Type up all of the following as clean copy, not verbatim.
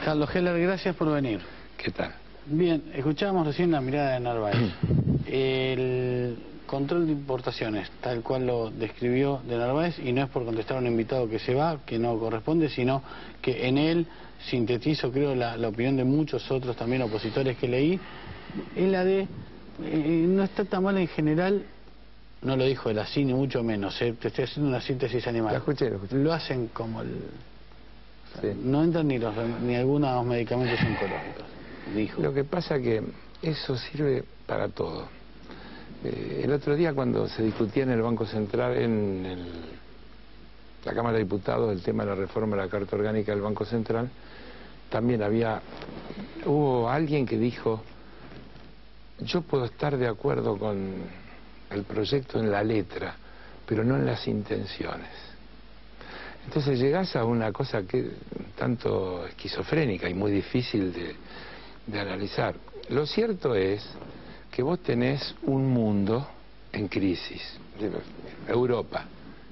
Carlos Heller, gracias por venir. ¿Qué tal? Bien, escuchábamos recién la mirada de Narváez. El control de importaciones, tal cual lo describió de Narváez, y no es por contestar a un invitado que se va, que no corresponde, sino que en él sintetizo, creo, la opinión de muchos otros también opositores que leí, es la de, no está tan mal en general, no lo dijo él así, ni mucho menos, te estoy haciendo una síntesis animal. Lo escuché. Lo hacen como el... Sí. No entran ni algunos medicamentos oncológicos, dijo. Lo que pasa que eso sirve para todo. El otro día cuando se discutía en el Banco Central, la Cámara de Diputados, el tema de la reforma de la Carta Orgánica del Banco Central, también hubo alguien que dijo, yo puedo estar de acuerdo con el proyecto en la letra, pero no en las intenciones. Entonces llegás a una cosa que tanto esquizofrénica y muy difícil de analizar. Lo cierto es que vos tenés un mundo en crisis, Europa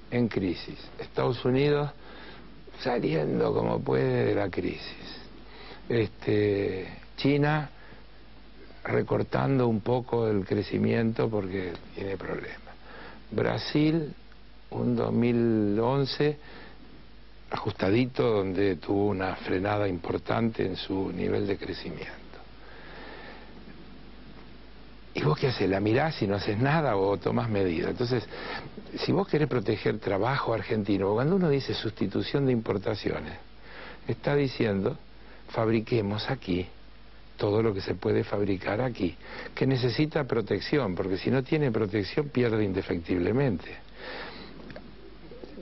en crisis, Estados Unidos saliendo como puede de la crisis, China recortando un poco el crecimiento porque tiene problemas, Brasil un 2011 ajustadito, donde tuvo una frenada importante en su nivel de crecimiento. ¿Y vos qué haces? ¿La mirás y no haces nada o tomás medidas? Entonces, si vos querés proteger trabajo argentino, cuando uno dice sustitución de importaciones, está diciendo, fabriquemos aquí todo lo que se puede fabricar aquí, que necesita protección, porque si no tiene protección pierde indefectiblemente.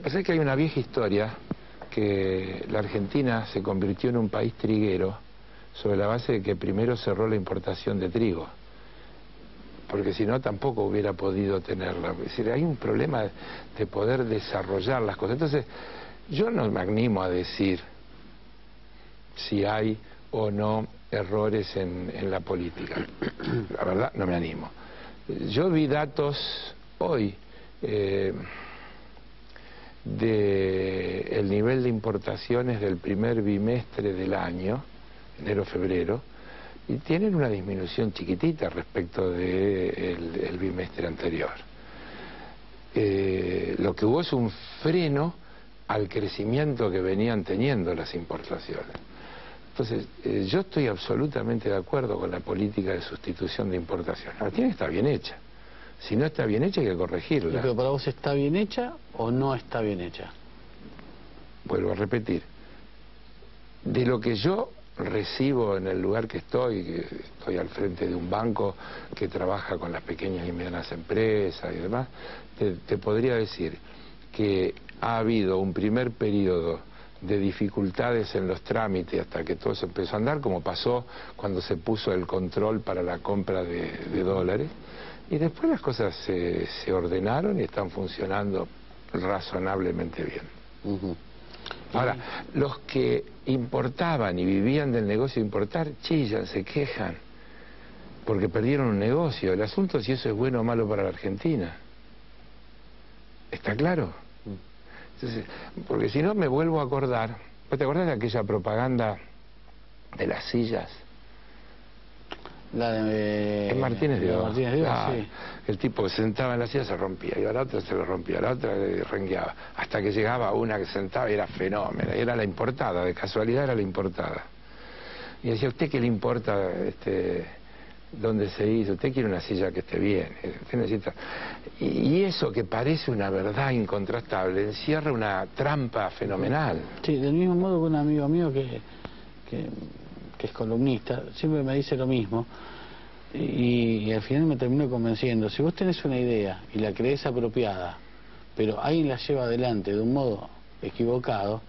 Pasa que hay una vieja historia que la Argentina se convirtió en un país triguero sobre la base de que primero cerró la importación de trigo, porque si no tampoco hubiera podido tenerla. Es decir, hay un problema de poder desarrollar las cosas. Entonces, yo no me animo a decir si hay o no errores en la política. La verdad, no me animo. Yo vi datos hoy del nivel de importaciones del primer bimestre del año, enero-febrero, y tienen una disminución chiquitita respecto del bimestre anterior. Lo que hubo es un freno al crecimiento que venían teniendo las importaciones. Entonces, yo estoy absolutamente de acuerdo con la política de sustitución de importación. Ahora, tiene que estar bien hecha. Si no está bien hecha hay que corregirla. ¿Pero para vos está bien hecha o no está bien hecha? Vuelvo a repetir. De lo que yo recibo en el lugar que estoy al frente de un banco que trabaja con las pequeñas y medianas empresas y demás, te podría decir que ha habido un primer periodo de dificultades en los trámites hasta que todo se empezó a andar, como pasó cuando se puso el control para la compra de dólares, y después las cosas se ordenaron y están funcionando razonablemente bien. Ahora, los que importaban y vivían del negocio de importar, chillan, se quejan, porque perdieron un negocio. El asunto es si eso es bueno o malo para la Argentina. ¿Está claro? Entonces, porque si no me vuelvo a acordar. ¿Vos te acordás de aquella propaganda de las sillas? La de Martínez de Oz. Sí. El tipo sentaba en la silla, se rompía, y a la otra se le rompía, a la otra le rengueaba, hasta que llegaba una que sentaba y era fenómeno, era la importada, de casualidad era la importada. Y decía, ¿usted qué le importa dónde se hizo? Usted quiere una silla que esté bien, usted necesita... Y eso que parece una verdad incontrastable encierra una trampa fenomenal. Sí, del mismo modo que un amigo mío que es columnista, siempre me dice lo mismo, y al final me termino convenciendo. Si vos tenés una idea y la creés apropiada, pero alguien la lleva adelante de un modo equivocado,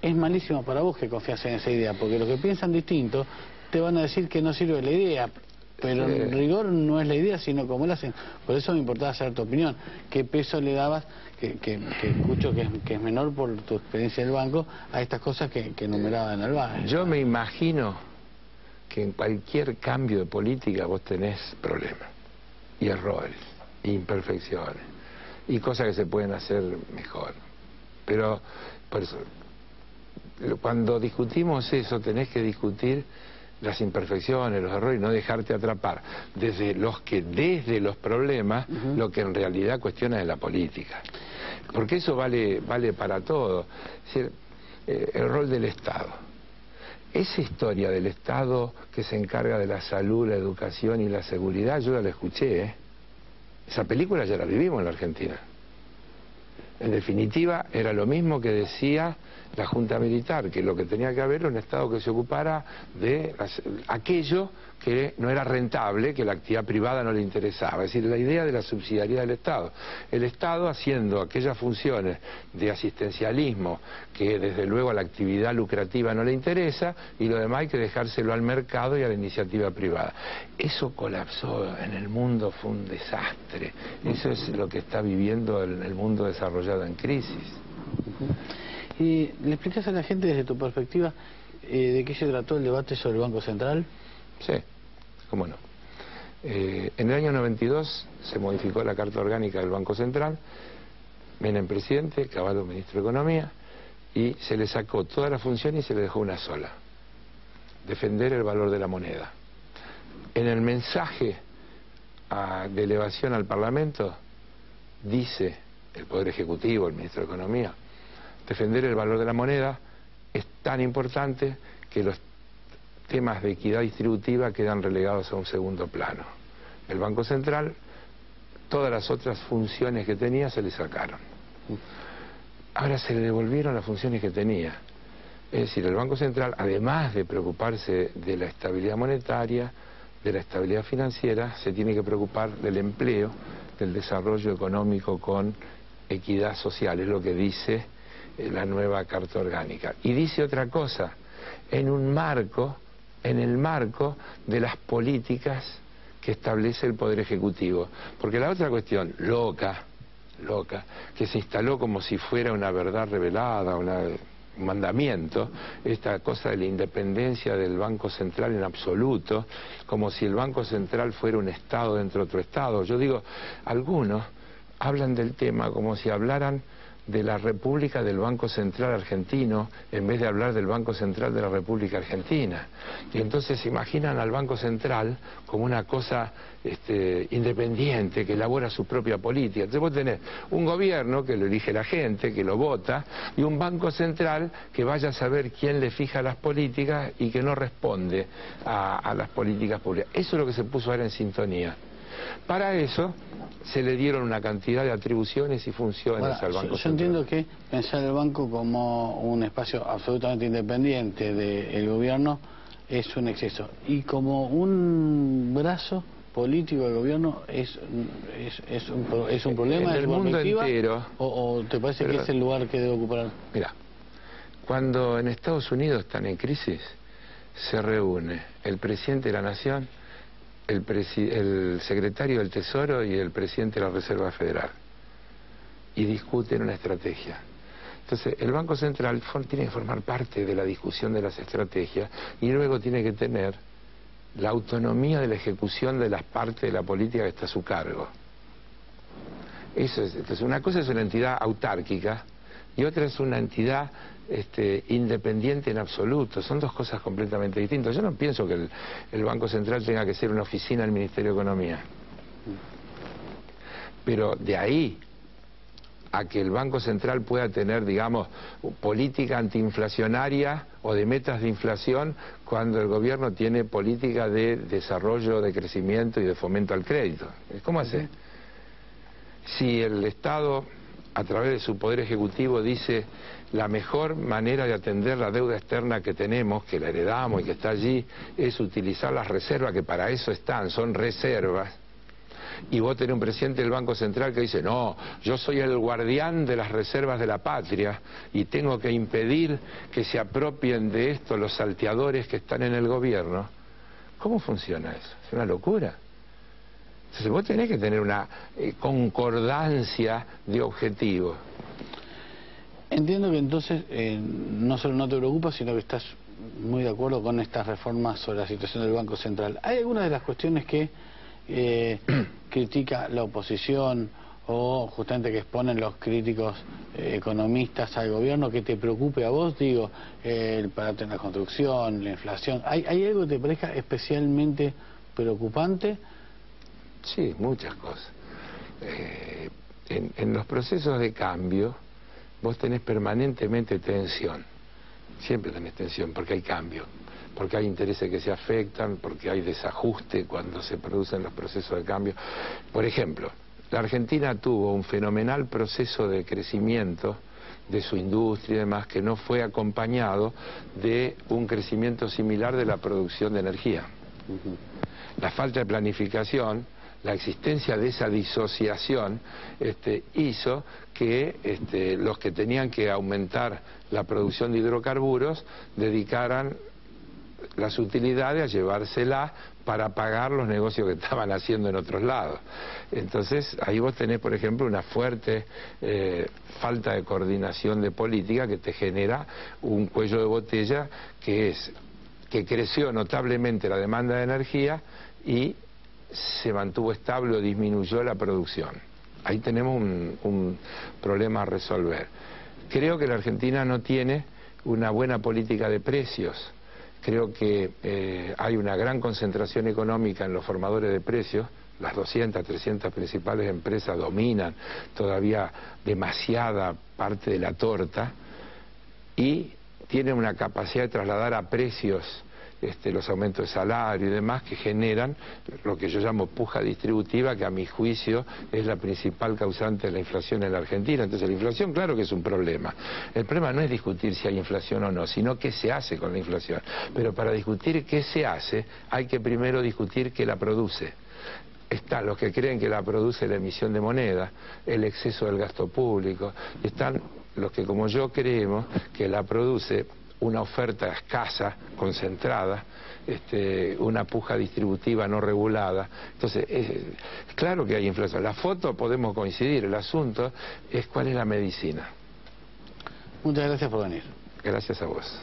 es malísimo para vos que confías en esa idea, porque los que piensan distinto te van a decir que no sirve la idea, pero en rigor no es la idea, sino cómo la hacen. Por eso me importaba saber tu opinión. ¿Qué peso le dabas, que escucho que es menor por tu experiencia en el banco, a estas cosas que enumeraba en el banco? Yo me imagino que en cualquier cambio de política vos tenés problemas, y errores, y imperfecciones, y cosas que se pueden hacer mejor. Pero, por eso, cuando discutimos eso tenés que discutir las imperfecciones, los errores, y no dejarte atrapar desde los problemas, lo que en realidad cuestiona de la política. Porque eso vale para todo. Es decir, el rol del Estado. Esa historia del Estado que se encarga de la salud, la educación y la seguridad, yo ya la escuché, ¿eh? Esa película ya la vivimos en la Argentina. En definitiva, era lo mismo que decía la Junta Militar, que lo que tenía que haber era un Estado que se ocupara de aquello que no era rentable, que la actividad privada no le interesaba. Es decir, la idea de la subsidiariedad del Estado. El Estado haciendo aquellas funciones de asistencialismo que desde luego a la actividad lucrativa no le interesa, y lo demás hay que dejárselo al mercado y a la iniciativa privada. Eso colapsó en el mundo, fue un desastre. Eso es lo que está viviendo el mundo desarrollado en crisis. ¿Y le explicas a la gente desde tu perspectiva de qué se trató el debate sobre el Banco Central? Sí, cómo no. En el año 92 se modificó la Carta Orgánica del Banco Central, Menem presidente, Cavallo ministro de Economía, y se le sacó toda la función y se le dejó una sola: defender el valor de la moneda. En el mensaje de elevación al Parlamento dice el Poder Ejecutivo, el ministro de Economía, defender el valor de la moneda es tan importante que los temas de equidad distributiva quedan relegados a un segundo plano. El Banco Central, todas las otras funciones que tenía se le sacaron. Ahora se le devolvieron las funciones que tenía. Es decir, el Banco Central, además de preocuparse de la estabilidad monetaria, de la estabilidad financiera, se tiene que preocupar del empleo, del desarrollo económico con equidad social, es lo que dice la nueva Carta Orgánica. Y dice otra cosa, en el marco de las políticas que establece el Poder Ejecutivo. Porque la otra cuestión, loca, que se instaló como si fuera una verdad revelada, un mandamiento, esta cosa de la independencia del Banco Central en absoluto, como si el Banco Central fuera un Estado dentro de otro Estado. Yo digo, algunos hablan del tema como si hablaran de la República del Banco Central Argentino en vez de hablar del Banco Central de la República Argentina. Y entonces se imaginan al Banco Central como una cosa independiente, que elabora su propia política. Entonces vos tenés un gobierno que lo elige la gente, que lo vota, y un Banco Central que vaya a saber quién le fija las políticas y que no responde a las políticas públicas. Eso es lo que se puso ahora en sintonía. Para eso se le dieron una cantidad de atribuciones y funciones al Banco Central. Yo entiendo que pensar el banco como un espacio absolutamente independiente del gobierno es un exceso, y como un brazo político del gobierno es un problema. En el mundo entero. ¿O te parece que es el lugar que debe ocupar? Mira, cuando en Estados Unidos están en crisis, se reúne el presidente de la Nación, el secretario del Tesoro y el presidente de la Reserva Federal, y discuten una estrategia. Entonces, el Banco Central tiene que formar parte de la discusión de las estrategias, y luego tiene que tener la autonomía de la ejecución de las partes de la política que está a su cargo. Entonces, una cosa es una entidad autárquica y otra es una entidad independiente en absoluto. Son dos cosas completamente distintas. Yo no pienso que el Banco Central tenga que ser una oficina del Ministerio de Economía. Pero de ahí a que el Banco Central pueda tener, digamos, política antiinflacionaria o de metas de inflación, cuando el gobierno tiene política de desarrollo, de crecimiento y de fomento al crédito. ¿Cómo hace? Si el Estado, a través de su Poder Ejecutivo, dice la mejor manera de atender la deuda externa que tenemos, que la heredamos y que está allí, es utilizar las reservas, que para eso están, son reservas, y vos tenés un presidente del Banco Central que dice, no, yo soy el guardián de las reservas de la patria y tengo que impedir que se apropien de esto los salteadores que están en el gobierno. ¿Cómo funciona eso? Es una locura. Entonces vos tenés que tener una concordancia de objetivos. Entiendo que entonces no solo no te preocupa, sino que estás muy de acuerdo con estas reformas sobre la situación del Banco Central. ¿Hay algunas de las cuestiones que critica la oposición o justamente que exponen los críticos economistas al gobierno que te preocupe a vos? Digo, el parate en la construcción, la inflación. ¿Hay algo que te parezca especialmente preocupante? Sí, muchas cosas. En los procesos de cambio vos tenés permanentemente tensión. Siempre tenés tensión porque hay cambio, porque hay intereses que se afectan, porque hay desajuste cuando se producen los procesos de cambio. Por ejemplo, la Argentina tuvo un fenomenal proceso de crecimiento de su industria y demás que no fue acompañado de un crecimiento similar de la producción de energía. La falta de planificación, la existencia de esa disociación hizo que los que tenían que aumentar la producción de hidrocarburos dedicaran las utilidades a llevárselas para pagar los negocios que estaban haciendo en otros lados. Entonces ahí vos tenés, por ejemplo, una fuerte falta de coordinación de política que te genera un cuello de botella que creció notablemente la demanda de energía y se mantuvo estable o disminuyó la producción. Ahí tenemos un problema a resolver. Creo que la Argentina no tiene una buena política de precios. Creo que hay una gran concentración económica en los formadores de precios. Las 200, 300 principales empresas dominan todavía demasiada parte de la torta y tienen una capacidad de trasladar a precios los aumentos de salario y demás que generan lo que yo llamo puja distributiva, que a mi juicio es la principal causante de la inflación en la Argentina. Entonces la inflación claro que es un problema. El problema no es discutir si hay inflación o no, sino qué se hace con la inflación. Pero para discutir qué se hace hay que primero discutir qué la produce. Están los que creen que la produce la emisión de moneda, el exceso del gasto público, y están los que como yo creemos que la produce una oferta escasa, concentrada, una puja distributiva no regulada. Entonces, claro que hay inflación. La foto podemos coincidir, el asunto es cuál es la medicina. Muchas gracias por venir. Gracias a vos.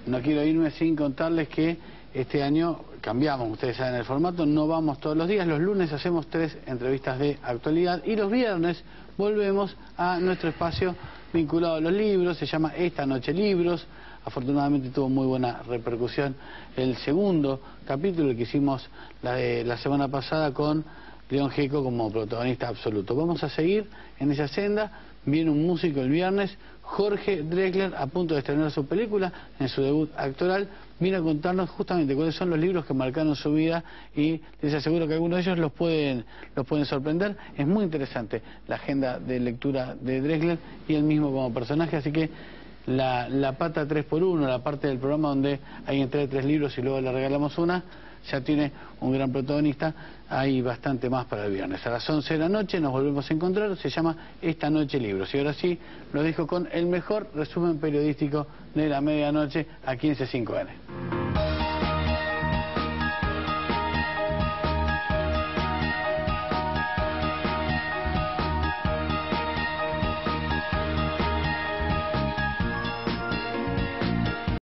No quiero irme sin contarles que este año cambiamos, ustedes saben el formato, no vamos todos los días, los lunes hacemos 3 entrevistas de actualidad y los viernes volvemos a nuestro espacio vinculado a los libros, se llama Esta Noche Libros. Afortunadamente tuvo muy buena repercusión el segundo capítulo, el que hicimos la semana pasada con León Gieco como protagonista absoluto. Vamos a seguir en esa senda. Viene un músico el viernes, Jorge Drexler, a punto de estrenar su película, en su debut actoral. Viene a contarnos justamente cuáles son los libros que marcaron su vida y les aseguro que algunos de ellos los pueden sorprender. Es muy interesante la agenda de lectura de Drexler y él mismo como personaje, así que la pata 3x1, la parte del programa donde hay entre 3 libros y luego le regalamos una, ya tiene un gran protagonista. Hay bastante más para el viernes. A las 11 de la noche nos volvemos a encontrar, se llama Esta Noche Libros. Y ahora sí, los dejo con el mejor resumen periodístico de la medianoche aquí en C5N.